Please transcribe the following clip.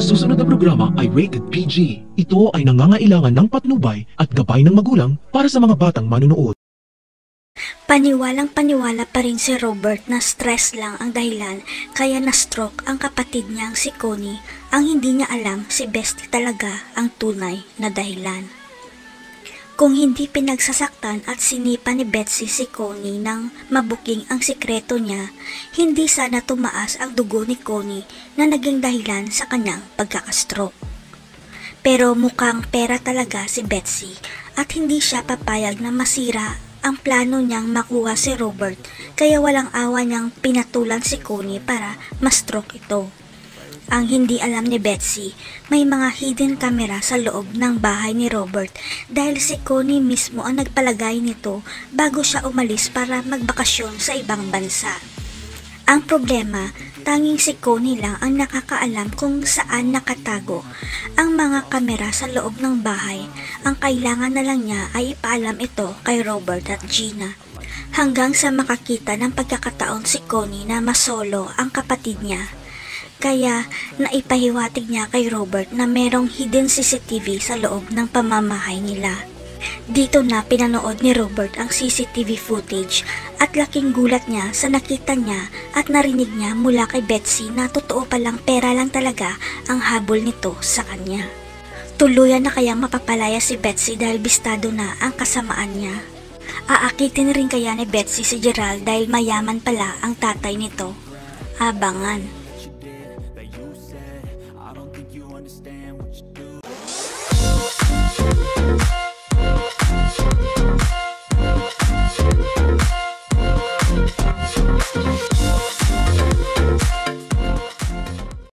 susunod na programa ay rated PG. Ito ay nangangailangan ng patnubay at gabay ng magulang para sa mga batang manunood. Paniwalang paniwala pa rin si Robert na stress lang ang dahilan kaya na-stroke ang kapatid niyang si Connie. Ang hindi niya alam si Bestie talaga ang tunay na dahilan. Kung hindi pinagsasaktan at sinipa ni Betsy si Connie nang mabuking ang sikreto niya, hindi sana tumaas ang dugo ni Connie na naging dahilan sa kanyang pagkakastroke. Pero mukhang pera talaga si Betsy at hindi siya papayag na masira ang plano niyang makuha si Robert kaya walang awa niyang pinatulan si Connie para ma-stroke ito. Ang hindi alam ni Betsy, may mga hidden camera sa loob ng bahay ni Robert dahil si Connie mismo ang nagpalagay nito bago siya umalis para magbakasyon sa ibang bansa. Ang problema, tanging si Connie lang ang nakakaalam kung saan nakatago ang mga kamera sa loob ng bahay. Ang kailangan na lang niya ay ipaalam ito kay Robert at Gina. Hanggang sa makakita ng pagkakataon si Connie na masolo ang kapatid niya. Kaya naipahiwatig niya kay Robert na merong hidden CCTV sa loob ng pamamahay nila. Dito na pinanood ni Robert ang CCTV footage at laking gulat niya sa nakita niya at narinig niya mula kay Betsy na totoo palang pera lang talaga ang habol nito sa kanya. Tuluyan na kayang mapapalaya si Betsy dahil bistado na ang kasamaan niya. Aakitin rin kaya ni Betsy si Gerald dahil mayaman pala ang tatay nito. Abangan. Understand what you do.